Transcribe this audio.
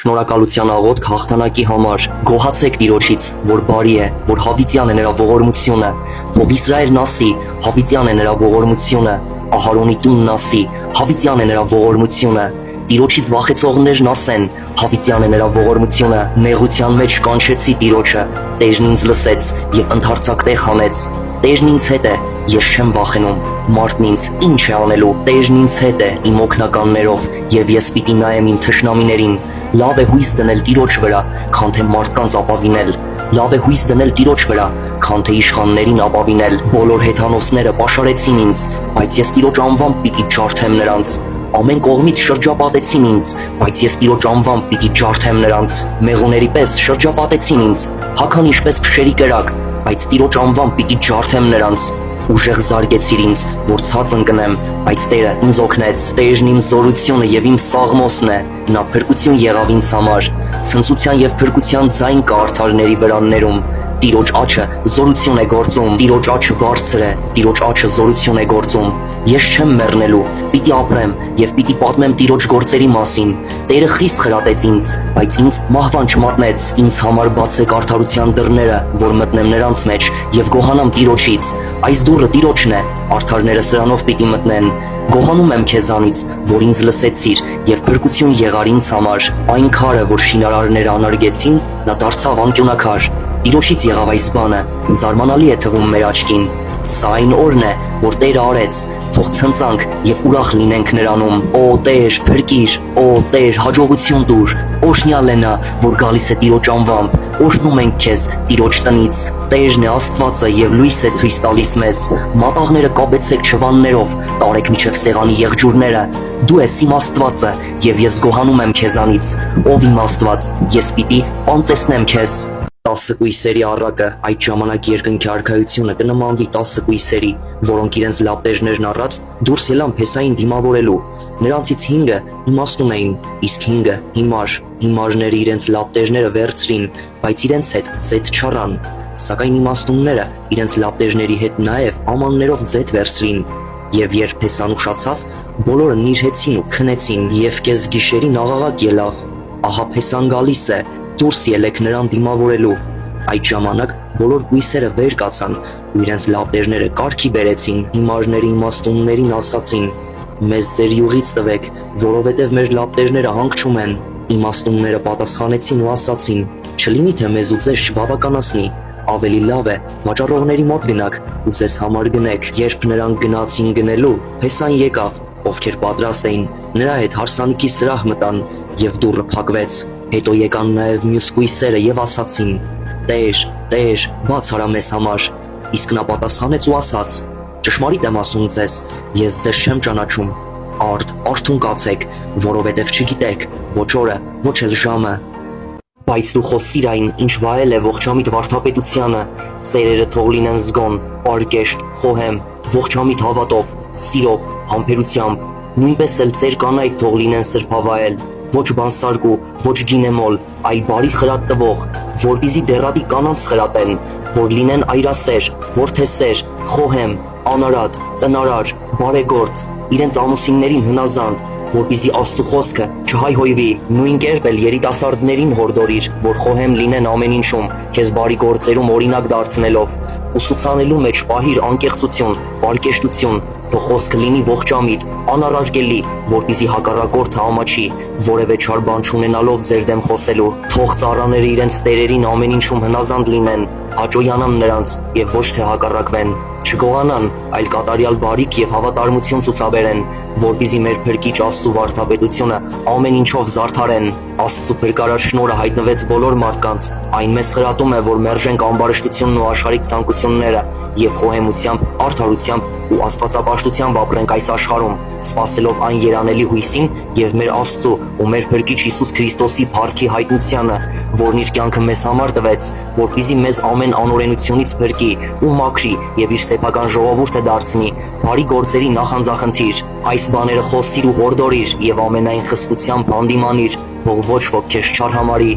Շնորհակալության աղոթք հաղթանակի համար։ Գոհացեք Տիրոջից, որ բարի է, որ հավիտյան է նրա ողորմությունը։ Ով Իսրայելն ասի, հավիտյան է նրա ողորմությունը։ Ահարոնի տունն ասի, հավիտյան է նրա ողորմությունը։ Տիրոջից վախեցողներն ասեն, հավիտյան է նրա ողորմությունը։ Նեղության մեջ կանչեցի Տիրոջը, Տերն ինձ լսեց եւ ընդարձակ տեղ հանեց։ Տերն ինձ հետ է, ես չեմ վախենում։ Մարդն ինձ ինչ է անելու։ Տերն ինձ հետ է իմ օգնականներով եւ ես պիտի նայեմ իմ թշնամիներին։ Լավ է հույս դնել Տիրոջ վրա, քան թե մարդկանց ապավինել։ Լավ է հույս դնել Տիրոջ վրա, քան թե իշխաններին ապավինել։ Բոլոր հեթանոսները պաշարեցին ինձ, բայց ես Տիրոջ անվամբ պիտի ջարդեմ նրանց։ Ամեն կողմից շրջապատեցին ինձ, բայց ես Տիրոջ անվամբ պիտի ջարդեմ նրանց։ Մեղուների պես շրջապատեցին ինձ, հագան ինչպես փշերի կրակ, բայց Տիրոջ անվամբ պիտի ջարդեմ նրանց։ Ուժեղ զարգեցիր ինձ, որ ցած ընկնեմ, բայց Տերը ինձ օգնեց։ Տերն իմ զորությունը եւ իմ սաղմոսն է, նա փրկություն եղավ ինձ համար։ Ցնծության եւ փրկության ձայն կա արդարների վրաններում։ Տիրոջ աջը զորություն է գործում, Տիրոջ աջը բարձր է, Տիրոջ աջը զորություն է գործում։ Ես չեմ մեռնելու, պիտի ապրեմ եւ պիտի պատմեմ Տիրոջ գործերի մասին։ Տերը խիստ խրատեց ինձ, բայց ինձ մահվան չմատնեց։ Ինձ համար բացեք արդարության դռները, որ մտնեմ նրանց մեջ եւ գոհանամ Տիրոջից։ Այս դուռը Տիրոջն է, արդարները սրանով պիտի մտնեն։ Գոհանում եմ քեզանից, որ ինձ լսեցիր եւ փրկություն եղար ինձ համար։ Այն քարը, որ շինարարները անարգեցին, նա դարձավ անկյունակար։ Տիրոջից եղավ այս բանը, զարմանալի է թվում մեր աչքին։ Սա այն օրն է, որ Տերը արեց, թող ցնծանք եւ ուրախ լինենք նրանում։ Օ Տեր, փրկիր, օ Տեր, հաջողություն տուր։ Օրհնյալ է նա, որ գալիս է Տիրոջ անվամբ։ Օրհնում ենք քեզ Տիրոջ տնից։ Տերն է Աստվածը եւ լույս է ցույց տալիս մեզ։ Մատաղները կապեցեք չվաններով, տարեք միջև սեղանի եղջյուրները։ Դու ես իմ Աստվածը եւ ես գոհանում եմ քեզանից։ Ով իմ Աստված, ես պիտի անցեսնեմ քեզ։ 10 կույսերի առակը, այդ ժամանակ երկնքի արքայությունը կնմանվի 10 կույսերի, որոնք իրենց լապտերներն առած դուրս ելան Փեսային դիմավորելու։ Նրանցից 5-ը իմաստուն էին, իսկ 5-ը հիմար։ Հիմարները իրենց լապտերները վերցրին, բայց իրենց հետ ձեթ չառան։ Սակայն իմաստունները իրենց լապտերների հետ նաև ամաններով ձեթ վերցրին։ Եվ երբ Փեսան ուշացավ, բոլորը նիրհեցին ու քնեցին, եւ կես գիշերին աղաղակ ելավ։ Ահա Փեսան գալիս է, դուրս ելեք նրան դիմավորելու։ Այդ ժամանակ բոլոր կույսերը վեր կացան ու իրենց լապտերները կարգի բերեցին։ Հիմարների իմաստուններին ասացին. մեզ ձեր յուղից տվեք, որովհետև մեր լապտերները հանգչում են։ Իմաստունները պատասխանեցին ու ասացին. չլինի թե մեզ ու ձեզ չբավականացնի, ավելի լավ է վաճառողների մոտ գնաք ու ձեզ համար գնեք։ Երբ նրանք գնացին գնելու, Փեսան եկավ, ովքեր պատրաստ էին, նրա հետ հարսանիքի սրահ մտան եւ դուռը փակվեց։ Հետո եկան նաև մյուս կույսերը եւ ասացին. Տեր, Տեր, բաց արա մեզ համար։ Իսկ նա պատասխանեց ու ասաց. ճշմարիտ եմ ասում ձեզ, ես ձեզ չեմ ճանաչում։ Արդ, արթուն կացեք, որովհետև չգիտեք ոչ օրը, ոչ էլ ժամը։ Բայց դու խոսիր այն, ինչ վայել է ողջամիտ վարդապետությանը, ծերերը թող լինեն զգոն, պարկեշտ, խոհեմ, ողջամիտ հավատով, սիրով, համբերությամբ, նույնպես էլ ծեր կանայք թող լինեն սրբավայել, ոչ բանսարկու, ոչ գինեմոլ, այլ բարի խրատ տվող, որպեսզի դեռադի կանանց խրատեն, որ լինեն այրասեր, որդեսեր, խոհեմ, անարատ, տնարար, բարեգործ, իրենց ամուսիններին հնազանդ, որպեսզի Աստծո խոսքը չհայհոյվի։ Նույն կերպ էլ երիտասարդներին հորդորիր, որ խոհեմ լինեն ամեն ինչում, քեզ բարի գործերում օրինակ դարձնելով, ուսուցանելու մեջ պահիր անկեղծություն, պարկեշտություն, թող խոսքը լինի ողջամիտ, անառարկելի, որպեսզի հակառակորդը ամաչի, որևէ չար բան չունենալով ձեր դեմ խոսելու։ Թող ծառաները իրենց տերերին ամեն ինչում հնազանդ լինեն, հաճոյանան նրանց եւ ոչ թե հակառակվեն, չգողանան, այլ կատարյալ բարիք եւ հավատարմություն ցուցաբերեն, որպեսզի մեր փրկիչ Աստծո վարդապետությունը ամեն ինչով զարդարեն։ Աստծո փրկարար շնորհը հայտնվեց բոլոր մարդկանց, այն մեզ խրատում է, որ մերժենք ամբարշտությունն ու աշխարհիկ ցանկությունները եւ խոհեմությամբ, արդարությամբ ու աստվածապաշտությամբ ապրենք այս աշխարհում, սпасելով այն երանելի հույսին եւ մեր Աստծո ու մեր Փրկիչ Հիսուս Քրիստոսի փառքի հայտնությանը, որն իր կյանքը մեզ համար տվեց, որպեսզի մեզ ամեն անօրենությունից փրկի ու մաքրի եւ իր սեփական ժողովուրդը դարձնի, բարի գործերի նախանձախնդիր։ Այս բաները խոսիր ու հորդորիր եւ ամենայն խստությամբ հանդիմանիր, թող ոչ ոք քեզ չարհամարի,